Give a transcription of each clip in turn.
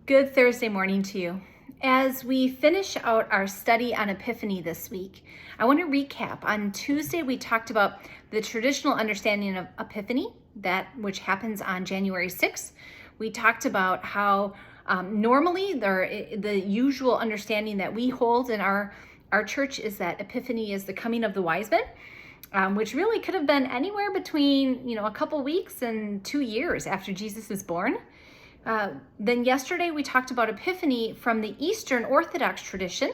Good Thursday morning to you. As we finish out our study on Epiphany this week, I want to recap. On Tuesday, we talked about the traditional understanding of Epiphany, that which happens on January 6th. We talked about how normally the usual understanding that we hold in our church is that Epiphany is the coming of the wise men, which really could have been anywhere between a couple weeks and 2 years after Jesus is born. Then yesterday we talked about Epiphany from the Eastern Orthodox tradition.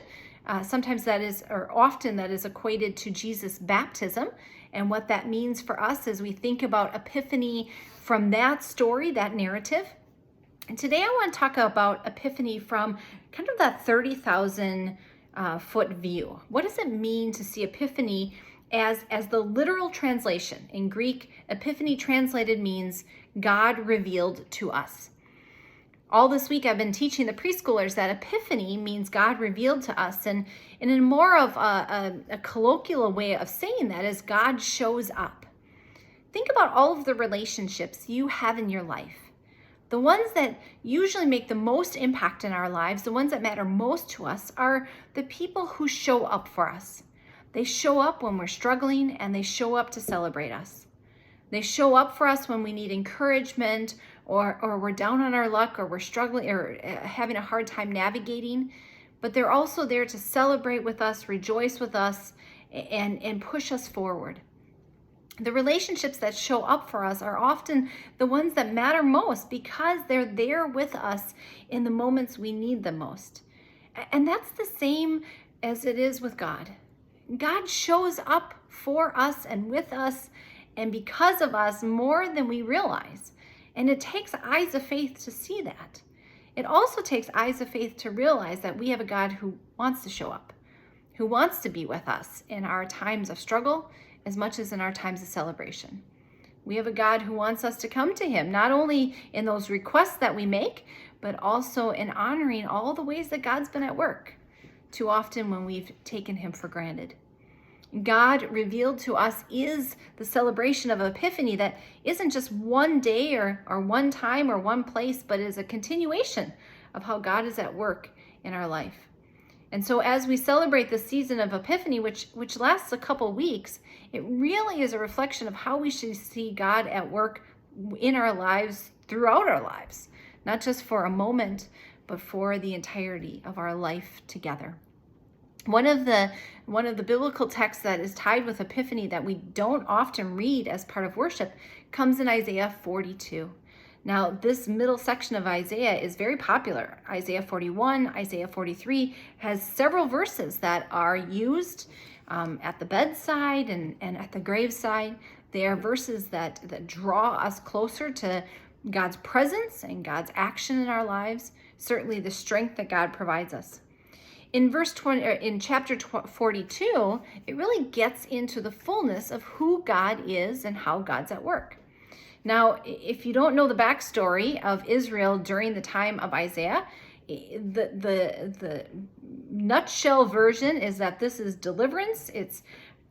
Sometimes that is, or often that is equated to Jesus' baptism, and what that means for us as we think about Epiphany from that story, that narrative. And today I want to talk about Epiphany from kind of that 30,000 foot view. What does it mean to see Epiphany as the literal translation? In Greek, Epiphany translated means God revealed to us. All this week I've been teaching the preschoolers that Epiphany means God revealed to us, and in more of a colloquial way of saying that is God shows up. Think about all of the relationships you have in your life. The ones that usually make the most impact in our lives, the ones that matter most to us, are the people who show up for us. They show up when we're struggling, and they show up to celebrate us. They show up for us when we need encouragement, or we're down on our luck, or we're struggling or having a hard time navigating. But they're also there to celebrate with us, rejoice with us, and push us forward. The relationships that show up for us are often the ones that matter most because they're there with us in the moments we need them most. And that's the same as it is with God. God shows up for us and with us and because of us more than we realize. And it takes eyes of faith to see that. It also takes eyes of faith to realize that we have a God who wants to show up, who wants to be with us in our times of struggle as much as in our times of celebration. We have a God who wants us to come to him, not only in those requests that we make, but also in honoring all the ways that God's been at work, too often when we've taken him for granted. God revealed to us is the celebration of Epiphany that isn't just one day or one time or one place, but is a continuation of how God is at work in our life. And so as we celebrate the season of Epiphany, which lasts a couple weeks, it really is a reflection of how we should see God at work in our lives, throughout our lives, not just for a moment, but for the entirety of our life together. One of the biblical texts that is tied with Epiphany that we don't often read as part of worship comes in Isaiah 42. Now, this middle section of Isaiah is very popular. Isaiah 41, Isaiah 43 has several verses that are used at the bedside and at the graveside. They are verses that draw us closer to God's presence and God's action in our lives, certainly the strength that God provides us. In chapter 42, it really gets into the fullness of who God is and how God's at work. Now, if you don't know the backstory of Israel during the time of Isaiah, the nutshell version is that this is deliverance, it's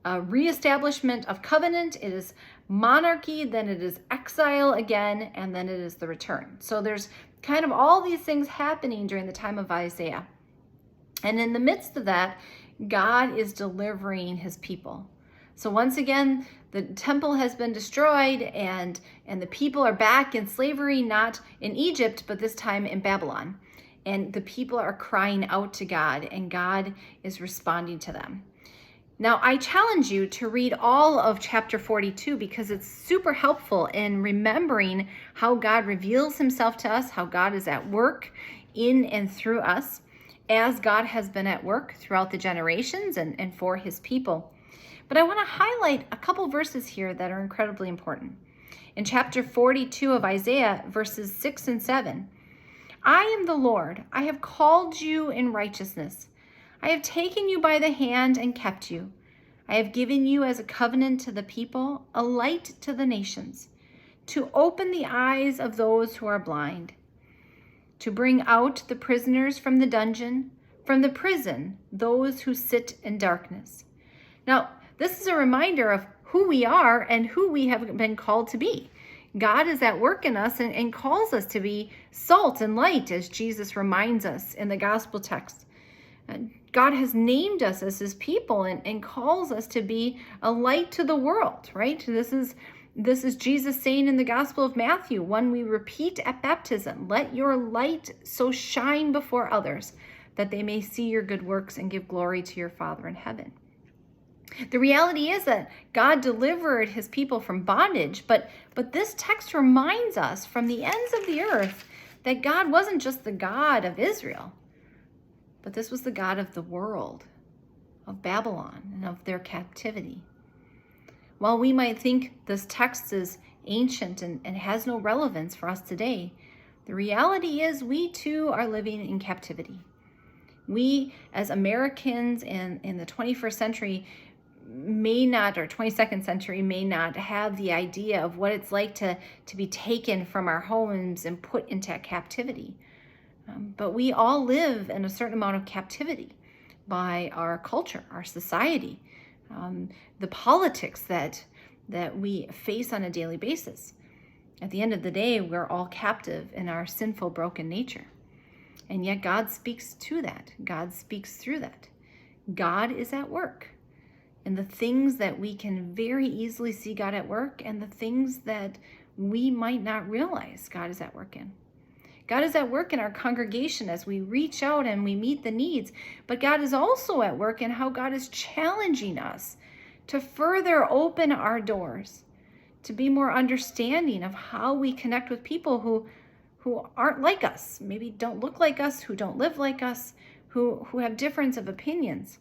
a reestablishment of covenant, it is monarchy, then it is exile again, and then it is the return. So there's kind of all these things happening during the time of Isaiah. And in the midst of that, God is delivering his people. So once again, the temple has been destroyed and the people are back in slavery, not in Egypt, but this time in Babylon. And the people are crying out to God, and God is responding to them. Now, I challenge you to read all of chapter 42 because it's super helpful in remembering how God reveals himself to us, how God is at work in and through us, as God has been at work throughout the generations and for his people. But I want to highlight a couple verses here that are incredibly important. In chapter 42 of Isaiah, verses 6 and 7, I am the Lord. I have called you in righteousness. I have taken you by the hand and kept you. I have given you as a covenant to the people, a light to the nations, to open the eyes of those who are blind, to bring out the prisoners from the dungeon, from the prison, those who sit in darkness. Now, this is a reminder of who we are and who we have been called to be. God is at work in us and calls us to be salt and light, as Jesus reminds us in the gospel text. God has named us as his people and calls us to be a light to the world, right? This is Jesus saying in the Gospel of Matthew, one we repeat at baptism, let your light so shine before others that they may see your good works and give glory to your Father in heaven. The reality is that God delivered his people from bondage, but this text reminds us from the ends of the earth that God wasn't just the God of Israel, but this was the God of the world, of Babylon, and of their captivity. While we might think this text is ancient and has no relevance for us today, the reality is we too are living in captivity. We, as Americans in the 21st century, may not, or 22nd century, may not have the idea of what it's like to be taken from our homes and put into captivity. But we all live in a certain amount of captivity by our culture, our society, the politics that we face on a daily basis. At the end of the day, we're all captive in our sinful, broken nature. And yet God speaks to that. God speaks through that. God is at work. And the things that we can very easily see God at work, and the things that we might not realize God is at work in. God is at work in our congregation as we reach out and we meet the needs, but God is also at work in how God is challenging us to further open our doors, to be more understanding of how we connect with people who aren't like us, maybe don't look like us, who don't live like us, who have difference of opinions.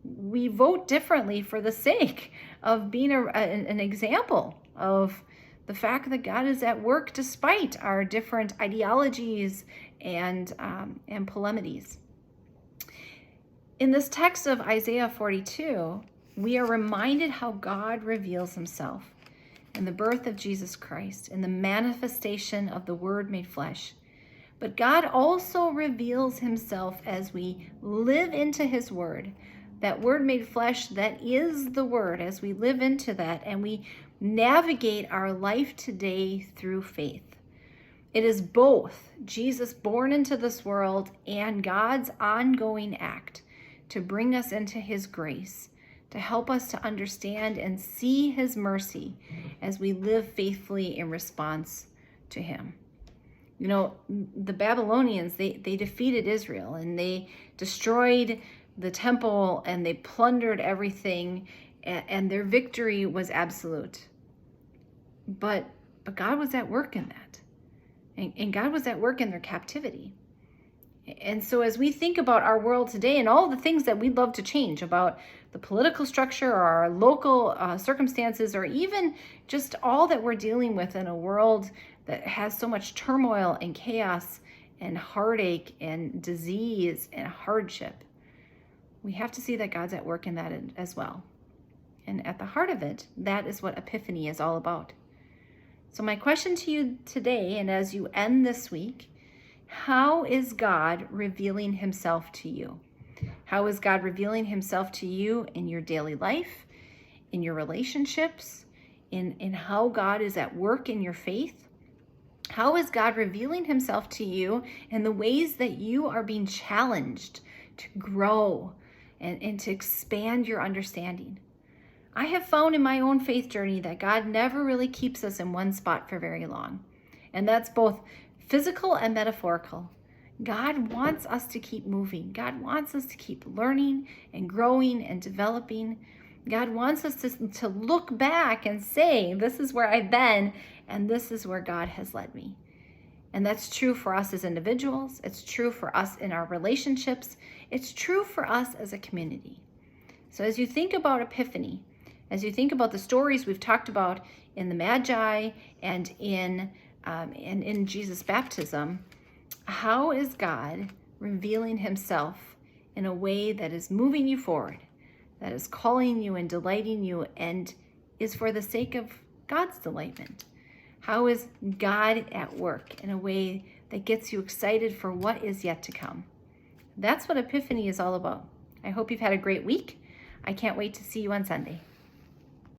We vote differently for the sake of being an example of the fact that God is at work despite our different ideologies and polemities. In this text of Isaiah 42, we are reminded how God reveals himself in the birth of Jesus Christ, in the manifestation of the Word made flesh. But God also reveals himself as we live into his Word, that Word made flesh that is the Word, as we live into that and we navigate our life today through faith. It is both Jesus born into this world and God's ongoing act to bring us into his grace, to help us to understand and see his mercy as we live faithfully in response to him. You know, the Babylonians, they defeated Israel and they destroyed the temple and they plundered everything, and their victory was absolute. But God was at work in that. And God was at work in their captivity. And so as we think about our world today and all the things that we'd love to change about the political structure or our local circumstances, or even just all that we're dealing with in a world that has so much turmoil and chaos and heartache and disease and hardship, we have to see that God's at work in that as well. And at the heart of it, that is what Epiphany is all about. So my question to you today, and as you end this week, how is God revealing himself to you? How is God revealing himself to you in your daily life, in your relationships, in how God is at work in your faith? How is God revealing himself to you in the ways that you are being challenged to grow and to expand your understanding? I have found in my own faith journey that God never really keeps us in one spot for very long. And that's both physical and metaphorical. God wants us to keep moving. God wants us to keep learning and growing and developing. God wants us to look back and say, this is where I've been, and this is where God has led me. And that's true for us as individuals. It's true for us in our relationships. It's true for us as a community. So as you think about Epiphany, as you think about the stories we've talked about in the Magi and in Jesus' baptism, how is God revealing himself in a way that is moving you forward, that is calling you and delighting you, and is for the sake of God's delightment? How is God at work in a way that gets you excited for what is yet to come? That's what Epiphany is all about. I hope you've had a great week. I can't wait to see you on Sunday.